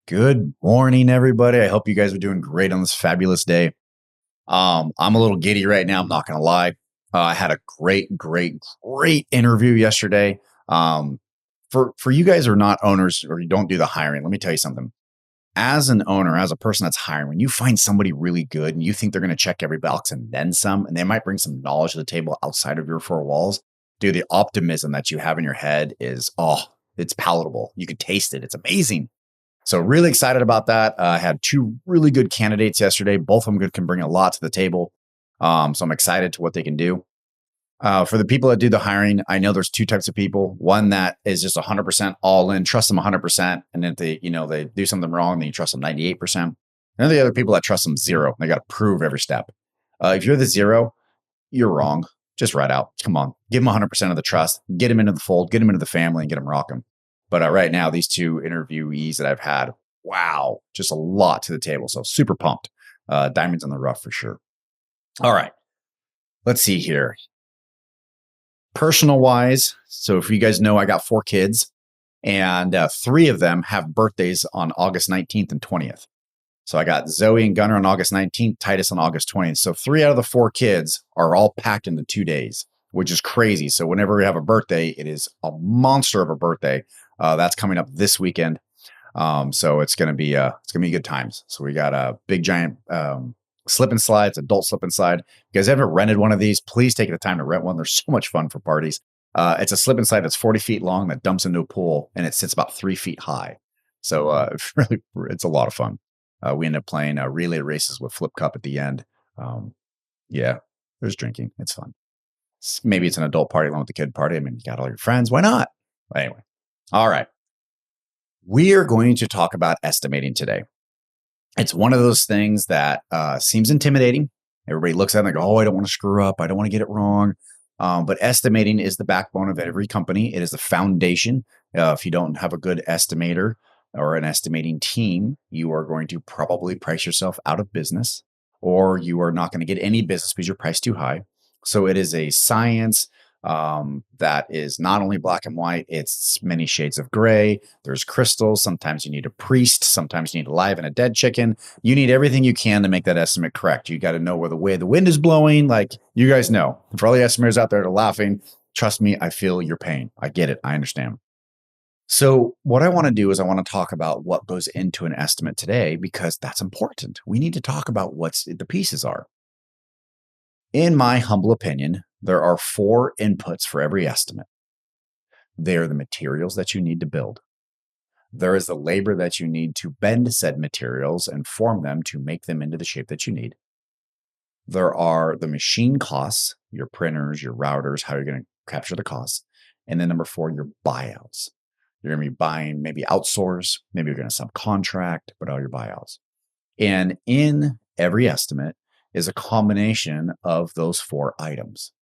Good morning, everybody. I hope you guys are doing great on this fabulous day. I'm a little giddy right now. I'm not going to lie. I had a great interview yesterday. Um, for you guys who are not owners or you don't do the hiring, let me tell you something. As an owner, as a person that's hiring, when you find somebody really good and you think they're going to check every box and then some, and they might bring some knowledge to the table outside of your four walls, dude, the optimism that you have in your head is, it's palatable. You can taste it. It's amazing. So really excited about that. I had two really good candidates yesterday. Both of them can bring a lot to the table. So I'm excited to what they can do. For the people that do the hiring, I know there's two types of people. One that is just 100% all in, trust them 100%. And if they do something wrong, then you trust them 98%. And then the other people that trust them zero. They got to prove every step. If you're the zero, you're wrong. Just right out. Come on. Give them 100% of the trust. Get them into the fold. Get them into the family and get them rocking. But right now, these two interviewees that I've had, wow, just a lot to the table. So super pumped. Diamonds in the rough for sure. All right. Let's see here. Personal wise, so if you guys know, I got 4 kids and 3 of them have birthdays on August 19th and 20th. So I got Zoe and Gunnar on August 19th, Titus on August 20th. So 3 out of the 4 kids are all packed into 2 days, which is crazy. So whenever we have a birthday, it is a monster of a birthday. That's coming up this weekend. So it's going to be good times. So we got a big giant slip and slides, adult slip and slide. If you guys ever rented one of these, please take the time to rent one. They're so much fun for parties. It's a slip and slide that's 40 feet long that dumps into a pool and it sits about 3 feet high. So it's a lot of fun. We end up playing relay races with Flip Cup at the end. Yeah, there's drinking. It's fun. Maybe it's an adult party along with the kid party. I mean, you got all your friends. Why not? Anyway. All right. We are going to talk about estimating today. It's one of those things that seems intimidating. Everybody looks at it and they go, I don't want to screw up. I don't want to get it wrong. But estimating is the backbone of every company. It is the foundation. If you don't have a good estimator or an estimating team, you are going to probably price yourself out of business, or you are not going to get any business because you're priced too high. So it is a science that is not only black and white, it's many shades of gray. There's crystals. Sometimes you need a priest. Sometimes you need a live and a dead chicken. You need everything you can to make that estimate correct. You got to know where the way the wind is blowing. Like you guys know, for all the estimators out there that are laughing, trust me, I feel your pain. I get it. I understand. So what I want to do is I want to talk about what goes into an estimate today, because that's important. We need to talk about what the pieces are. In my humble opinion, there are 4 inputs for every estimate. They are the materials that you need to build. There is the labor that you need to bend said materials and form them to make them into the shape that you need. There are the machine costs, your printers, your routers, how you're going to capture the costs. And then number 4, your buyouts. You're going to be buying, maybe outsource, maybe you're going to subcontract, but all your buyouts. And in every estimate is a combination of those 4 items.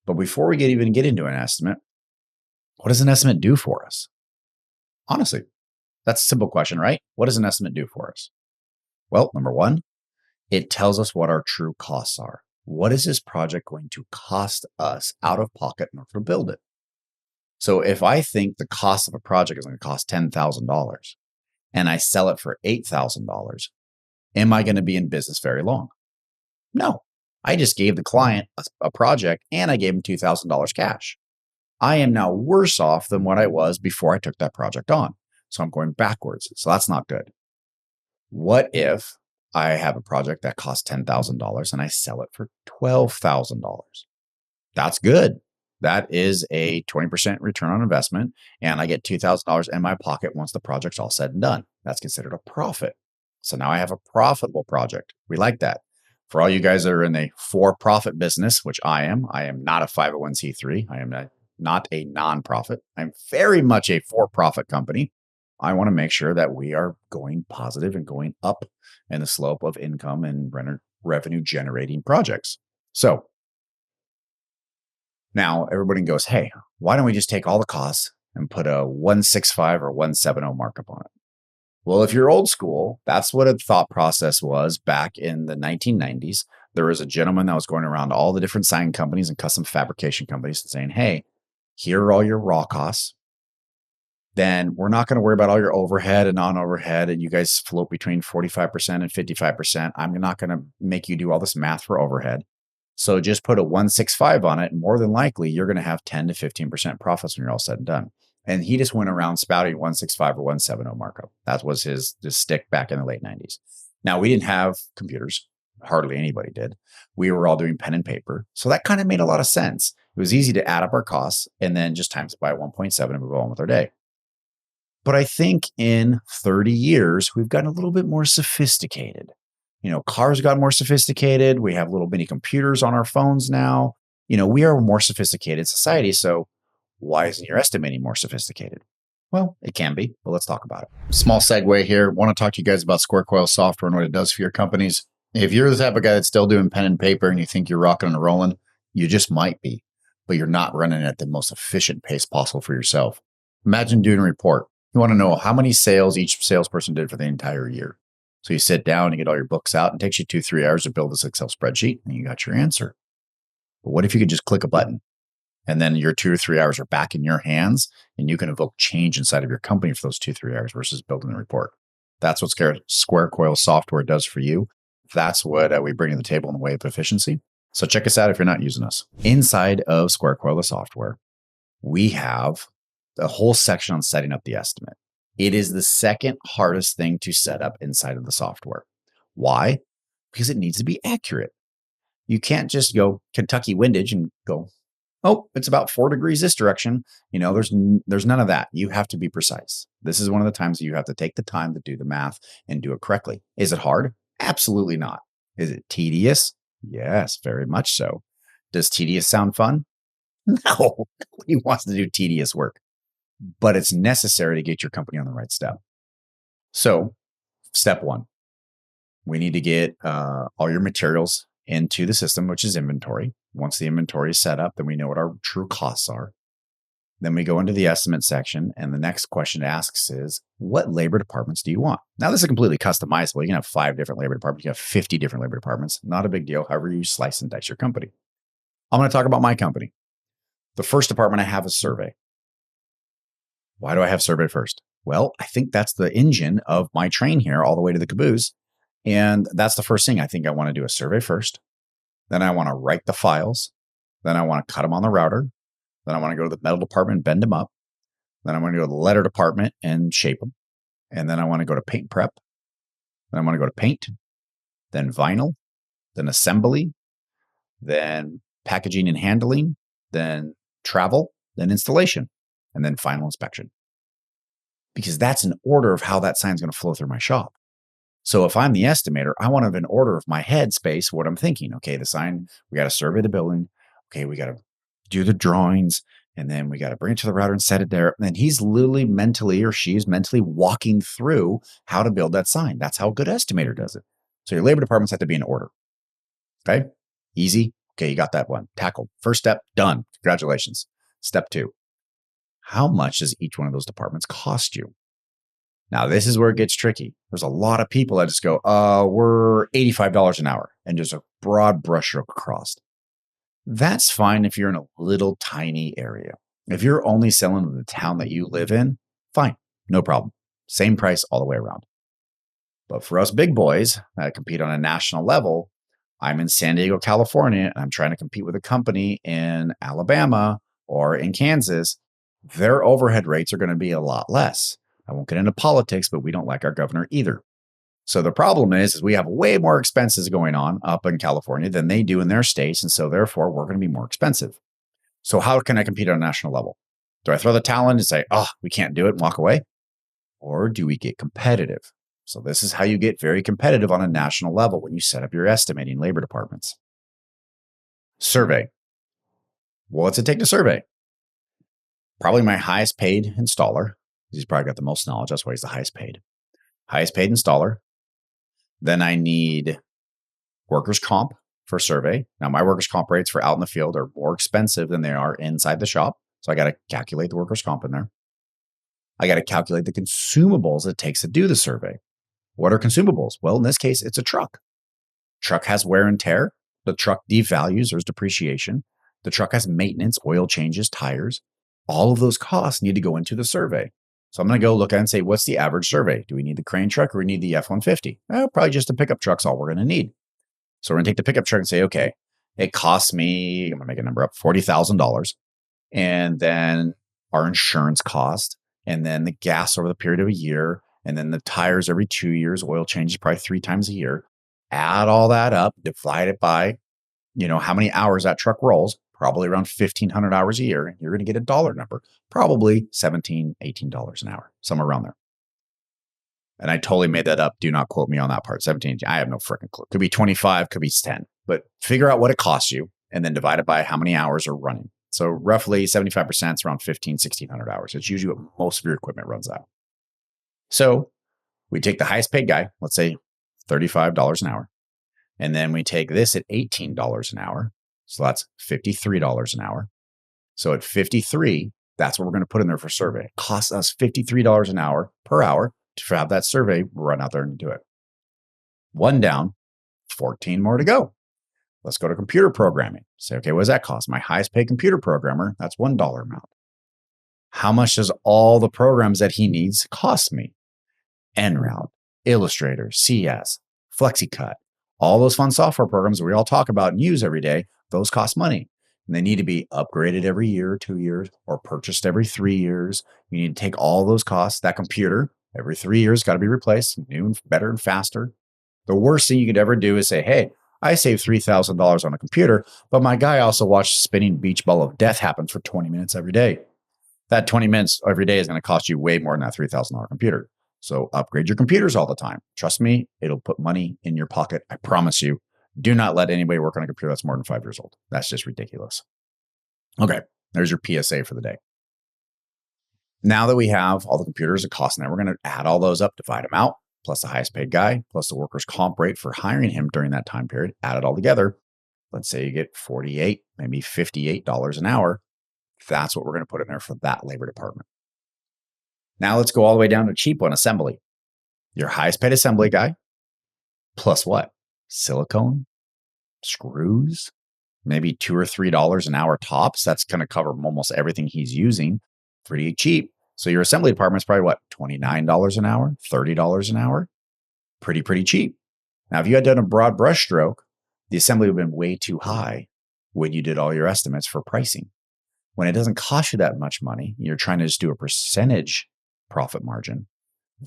But before we even get into an estimate, what does an estimate do for us? Honestly, that's a simple question, right? What does an estimate do for us? Well, number 1, it tells us what our true costs are. What is this project going to cost us out of pocket in order to build it? So if I think the cost of a project is going to cost $10,000 and I sell it for $8,000, am I going to be in business very long? No. I just gave the client a project and I gave him $2,000 cash. I am now worse off than what I was before I took that project on. So I'm going backwards. So that's not good. What if I have a project that costs $10,000 and I sell it for $12,000? That's good. That is a 20% return on investment. And I get $2,000 in my pocket once the project's all said and done. That's considered a profit. So now I have a profitable project. We like that. For all you guys that are in the for-profit business, which I am not a 501c3. I am not a nonprofit. I'm very much a for-profit company. I want to make sure that we are going positive and going up in the slope of income and revenue generating projects. So now everybody goes, hey, why don't we just take all the costs and put a 165 or 170 markup on it? Well, if you're old school, that's what a thought process was back in the 1990s. There was a gentleman that was going around all the different sign companies and custom fabrication companies and saying, hey, here are all your raw costs. then we're not going to worry about all your overhead and non-overhead. And you guys float between 45% and 55%. I'm not going to make you do all this math for overhead. So just put a 165 on it. And more than likely, you're going to have 10 to 15% profits when you're all said and done. And he just went around spouting 165 or 170 markup. That was his stick back in the late 90s. Now, we didn't have computers. Hardly anybody did. We were all doing pen and paper. So that kind of made a lot of sense. It was easy to add up our costs and then just times it by 1.7 and move on with our day. But I think in 30 years, we've gotten a little bit more sophisticated. Cars got more sophisticated. We have little mini computers on our phones now. We are a more sophisticated society. So why isn't your estimating more sophisticated? Well, it can be, but let's talk about it. Small segue here. Want to talk to you guys about Square Coil software and what it does for your companies. If you're the type of guy that's still doing pen and paper and you think you're rocking and rolling, you just might be, but you're not running at the most efficient pace possible for yourself. Imagine doing a report. You want to know how many sales each salesperson did for the entire year. So you sit down and get all your books out and it takes you 2-3 hours to build this Excel spreadsheet and you got your answer. But what if you could just click a button and then your 2 or 3 hours are back in your hands and you can evoke change inside of your company for those 2-3 hours versus building a report? That's what Square Coil software does for you. That's what we bring to the table in the way of efficiency. So check us out if you're not using us. Inside of Square Coil software, we have a whole section on setting up the estimate. It is the second hardest thing to set up inside of the software. Why? Because it needs to be accurate. You can't just go Kentucky windage and go, oh, it's about 4 degrees this direction. There's none of that. You have to be precise. This is one of the times that you have to take the time to do the math and do it correctly. Is it hard? Absolutely not. Is it tedious? Yes, very much so. Does tedious sound fun? No. Nobody wants to do tedious work, but it's necessary to get your company on the right step. So step 1, we need to get all your materials into the system, which is inventory. Once the inventory is set up, then we know what our true costs are. Then we go into the estimate section, and the next question it asks is, what labor departments do you want? Now, this is completely customizable. You can have 5 different labor departments. You have 50 different labor departments. Not a big deal, however you slice and dice your company. I'm going to talk about my company. The first department I have is survey. Why do I have survey first? Well, I think that's the engine of my train here all the way to the caboose. And that's the first thing. I think I want to do a survey first. Then I want to write the files. Then I want to cut them on the router. Then I want to go to the metal department and bend them up. Then I want to go to the letter department and shape them. And then I want to go to paint prep. Then I want to go to paint, then vinyl, then assembly, then packaging and handling, then travel, then installation, and then final inspection. Because that's an order of how that sign's going to flow through my shop. So if I'm the estimator, I want to have an order of my head space, what I'm thinking. Okay, the sign, we got to survey the building. Okay, we got to do the drawings, and then we got to bring it to the router and set it there. And he's literally mentally, or she's mentally walking through how to build that sign. That's how a good estimator does it. So your labor departments have to be in order. Okay, easy. Okay, you got that one tackled. First step, done. Congratulations. Step 2, how much does each one of those departments cost you? Now, this is where it gets tricky. There's a lot of people that just go, we're $85 an hour, and just a broad brushstroke across. That's fine if you're in a little tiny area. If you're only selling in the town that you live in, fine, no problem. Same price all the way around. But for us big boys that compete on a national level, I'm in San Diego, California, and I'm trying to compete with a company in Alabama or in Kansas. Their overhead rates are going to be a lot less. I won't get into politics, but we don't like our governor either. So the problem is we have way more expenses going on up in California than they do in their states. And so therefore, we're going to be more expensive. So how can I compete on a national level? Do I throw the towel in and say, we can't do it and walk away? Or do we get competitive? So this is how you get very competitive on a national level when you set up your estimating labor departments. Survey. What's it take to survey? Probably my highest paid installer. He's probably got the most knowledge. That's why he's the highest paid. Highest paid installer. Then I need workers' comp for survey. Now, my workers' comp rates for out in the field are more expensive than they are inside the shop. So I got to calculate the workers' comp in there. I got to calculate the consumables it takes to do the survey. What are consumables? Well, in this case, it's a truck. Truck has wear and tear. The truck devalues. There's depreciation. The truck has maintenance, oil changes, tires. All of those costs need to go into the survey. So I'm going to go look at it and say, what's the average survey? Do we need the crane truck or we need the F-150? Probably just the pickup truck's all we're going to need. So we're going to take the pickup truck and say, okay, it costs me, I'm going to make a number up, $40,000. And then our insurance cost, and then the gas over the period of a year, and then the tires every 2 years, oil changes probably 3 times a year. Add all that up, divide it by, how many hours that truck rolls, probably around 1,500 hours a year. And you're going to get a dollar number, probably $17, $18 an hour, somewhere around there. And I totally made that up. Do not quote me on that part. 17, I have no freaking clue. Could be 25, could be 10, but figure out what it costs you and then divide it by how many hours are running. So roughly 75% is around 1,600 hours. It's usually what most of your equipment runs out. So we take the highest paid guy, let's say $35 an hour. And then we take this at $18 an hour. So that's $53 an hour. So at 53, that's what we're going to put in there for survey. It costs us $53 an hour per hour to have that survey run out there and do it. One down, 14 more to go. Let's go to computer programming. Say, okay, what does that cost? My highest paid computer programmer, that's $1 amount. How much does all the programs that he needs cost me? NRoute, Illustrator, CS, FlexiCut, all those fun software programs that we all talk about and use every day, those cost money. And they need to be upgraded every year, 2 years, or purchased every 3 years. You need to take all those costs. That computer, every 3 years, got to be replaced, new and better and faster. The worst thing you could ever do is say, hey, I saved $3,000 on a computer, but my guy also watched a spinning beach ball of death happen for 20 minutes every day. That 20 minutes every day is going to cost you way more than that $3,000 computer. So upgrade your computers all the time. Trust me, it'll put money in your pocket. I promise you. Do not let anybody work on a computer that's more than 5 years old. That's just ridiculous. Okay, there's your PSA for the day. Now that we have all the computers at cost, now we're going to add all those up, divide them out, plus the highest paid guy, plus the workers' comp rate for hiring him during that time period, add it all together. Let's say you get $48, maybe $58 an hour. That's what we're going to put in there for that labor department. Now let's go all the way down to cheap one, assembly. Your highest paid assembly guy, plus what? Silicone, screws, maybe $2 or $3 an hour tops. That's going to cover almost everything he's using. Pretty cheap. So your assembly department is probably what? $29 an hour, $30 an hour. Pretty cheap. Now, if you had done a broad brush stroke, the assembly would have been way too high when you did all your estimates for pricing. When it doesn't cost you that much money, you're trying to just do a percentage profit margin.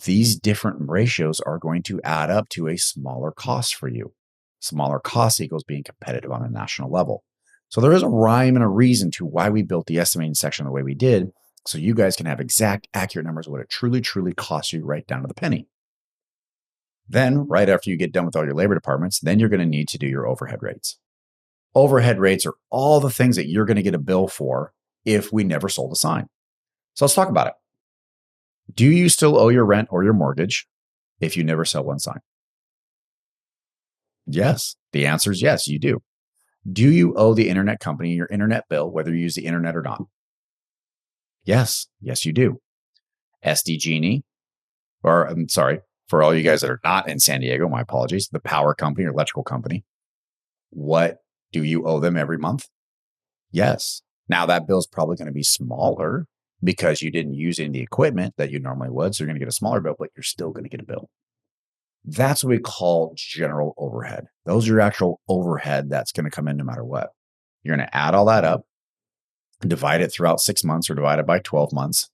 These different ratios are going to add up to a smaller cost for you. Smaller cost equals being competitive on a national level. So there is a rhyme and a reason to why we built the estimating section the way we did, so you guys can have exact, accurate numbers of what it truly costs you right down to the penny. Then, right after you get done with all your labor departments, then you're going to need to do your overhead rates. Overhead rates are all the things that you're going to get a bill for if we never sold a sign. So let's talk about it. Do you still owe your rent or your mortgage if you never sell one sign? Yes. The answer is yes, you do. Do you owe the internet company your internet bill, whether you use the internet or not? Yes. Yes, you do. SDG&E, or I'm sorry, for all you guys that are not in San Diego, my apologies, the power company or electrical company, what do you owe them every month? Yes. Now that bill is probably going to be smaller because you didn't use any of the equipment that you normally would. So you're going to get a smaller bill, but you're still going to get a bill. That's what we call general overhead. Those are your actual overhead that's going to come in no matter what. You're going to add all that up, divide it throughout 6 months or divide it by 12 months.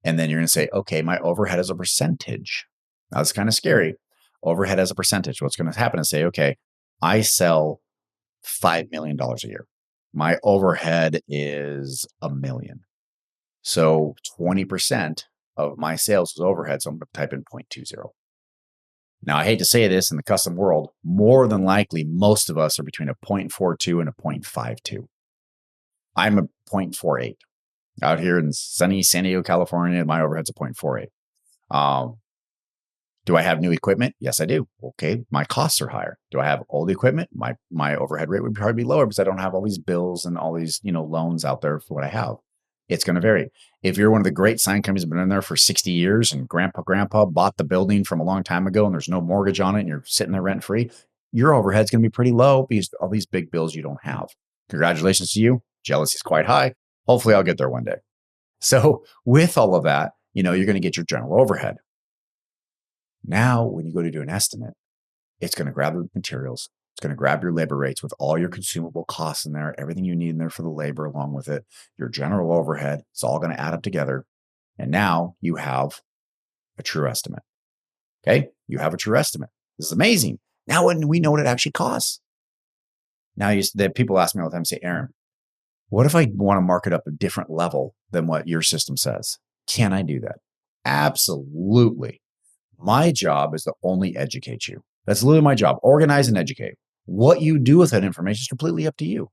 And then you're going to say, okay, my overhead is a percentage. Now, that's kind of scary. Overhead as a percentage. What's going to happen is say, okay, I sell $5 million a year. My overhead is $1 million. So 20% of my sales is overhead. So I'm going to type in 0.20. Now, I hate to say this in the custom world, more than likely, most of us are between a 0.42 and a 0.52. I'm a 0.48. Out here in sunny San Diego, California, my overhead's a 0.48. Do I have new equipment? Yes, I do. Okay, my costs are higher. Do I have old equipment? My overhead rate would probably be lower because I don't have all these bills and all these loans out there for what I have. It's going to vary. If you're one of the great sign companies that have been in there for 60 years and grandpa bought the building from a long time ago and there's no mortgage on it and you're sitting there rent free, your overhead's going to be pretty low because all these big bills you don't have. Congratulations to you. Jealousy is quite high. Hopefully I'll get there one day. So with all of that, you're going to get your general overhead. Now, when you go to do an estimate, it's going to grab the materials. It's going to grab your labor rates with all your consumable costs in there, everything you need in there for the labor along with it, your general overhead. It's all going to add up together. And now you have a true estimate. Okay. You have a true estimate. This is amazing. Now when we know what it actually costs. Now people ask me all the time, say, Aaron, what if I want to mark it up a different level than what your system says? Can I do that? Absolutely. My job is to only educate you. That's literally my job. Organize and educate. What you do with that information is completely up to you.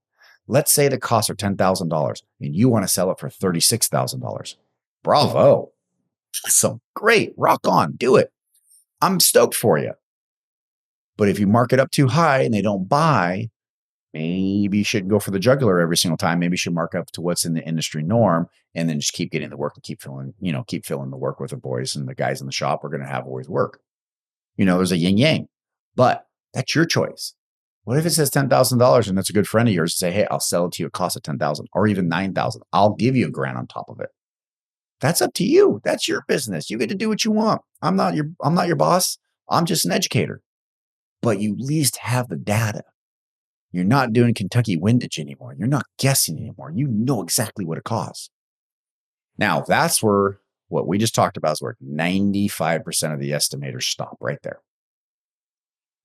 Let's say the costs are $10,000 and you want to sell it for $36,000. Bravo. Awesome. Great. Rock on. Do it. I'm stoked for you. But if you mark it up too high and they don't buy, maybe you shouldn't go for the jugular every single time. Maybe you should mark up to what's in the industry norm and then just keep getting the work and keep filling the work with the boys and the guys in the shop are going to have always work. There's a yin yang, but that's your choice. What if it says $10,000 and that's a good friend of yours to say, hey, I'll sell it to you at cost of $10,000 or even $9,000. I'll give you $1,000 on top of it. That's up to you. That's your business. You get to do what you want. I'm not your boss. I'm just an educator. But you at least have the data. You're not doing Kentucky windage anymore. You're not guessing anymore. You know exactly what it costs. Now, that's where what we just talked about is where 95% of the estimators stop right there.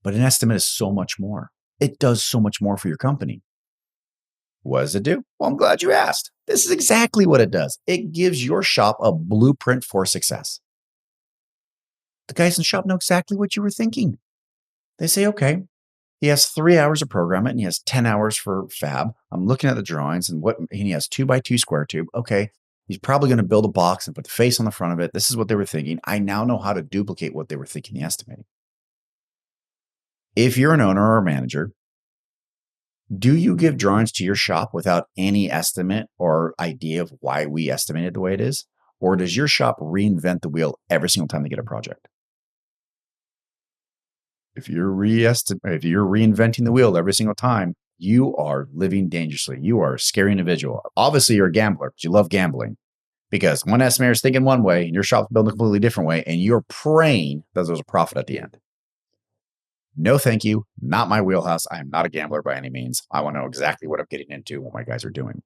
But an estimate is so much more. It does so much more for your company. What does it do? Well, I'm glad you asked. This is exactly what it does. It gives your shop a blueprint for success. The guys in the shop know exactly what you were thinking. They say, okay, he has 3 hours of programming and he has 10 hours for fab. I'm looking at the drawings and he has 2x2 square tube. Okay, he's probably going to build a box and put the face on the front of it. This is what they were thinking. I now know how to duplicate what they were thinking the estimating. If you're an owner or a manager, do you give drawings to your shop without any estimate or idea of why we estimated the way it is? Or does your shop reinvent the wheel every single time they get a project? If you're reinventing the wheel every single time, you are living dangerously. You are a scary individual. Obviously, you're a gambler because you love gambling. Because one estimator is thinking one way and your shop's building a completely different way, and you're praying that there's a profit at the end. No, thank you. Not my wheelhouse. I am not a gambler by any means. I want to know exactly what I'm getting into, what my guys are doing.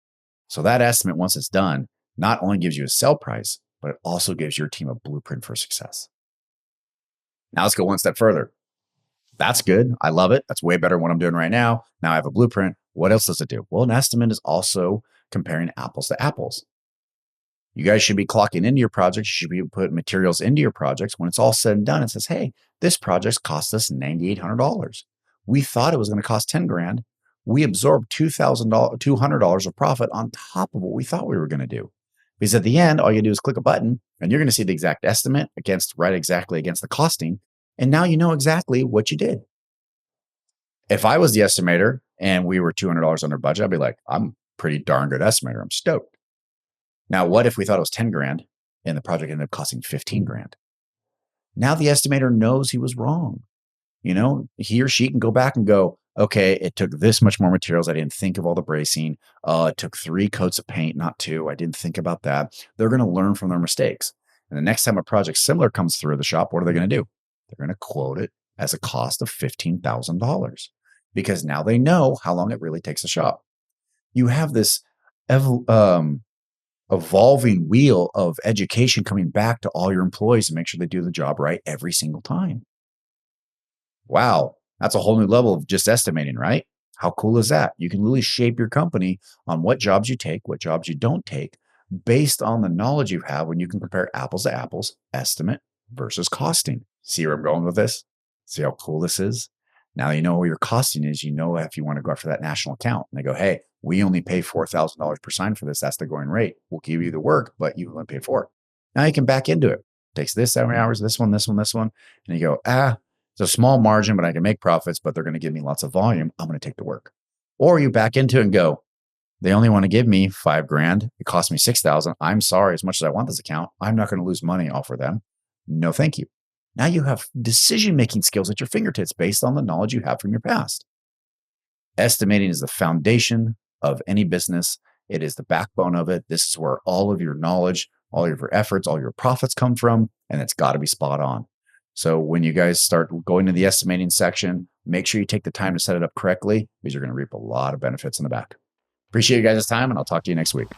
So that estimate, once it's done, not only gives you a sell price, but it also gives your team a blueprint for success. Now let's go one step further. That's good. I love it. That's way better than what I'm doing right now. Now I have a blueprint. What else does it do? Well, an estimate is also comparing apples to apples. You guys should be clocking into your projects. You should be putting materials into your projects. When it's all said and done, it says, hey, this project cost us $9,800. We thought it was going to cost $10,000. We absorbed $200 of profit on top of what we thought we were going to do. Because at the end, all you do is click a button and you're going to see the exact estimate exactly against the costing. And now you know exactly what you did. If I was the estimator and we were $200 under budget, I'd be like, I'm a pretty darn good estimator. I'm stoked. Now, what if we thought it was $10,000 and the project ended up costing $15,000? Now the estimator knows he was wrong. He or she can go back and go, okay, it took this much more materials. I didn't think of all the bracing. It took 3 coats of paint, not 2. I didn't think about that. They're going to learn from their mistakes. And the next time a project similar comes through the shop, what are they going to do? They're going to quote it as a cost of $15,000 because now they know how long it really takes to shop. You have this evolving wheel of education coming back to all your employees to make sure they do the job right every single time. Wow, that's a whole new level of just estimating, right? How cool is that? You can really shape your company on what jobs you take, what jobs you don't take, based on the knowledge you have when you can compare apples to apples, estimate versus costing. See where I'm going with this? See how cool this is? Now you know what your costing is. You know if you want to go after that national account. And they go, hey, we only pay $4,000 per sign for this. That's the going rate. We'll give you the work, but you only pay $4,000. Now you can back into it. Takes this 7 hours, this one. And you go, it's a small margin, but I can make profits, but they're going to give me lots of volume. I'm going to take the work. Or you back into it and go, they only want to give me $5,000. It cost me $6,000. I'm sorry. As much as I want this account, I'm not going to lose money off of them. No, thank you. Now you have decision-making skills at your fingertips based on the knowledge you have from your past. Estimating is the foundation of any business. It is the backbone of it. This is where all of your knowledge all of your efforts, all your profits come from, and it's got to be spot on. So when you guys start going to the estimating section, make sure you take the time to set it up correctly because you're going to reap a lot of benefits in the back. Appreciate you guys' time, and I'll talk to you next week.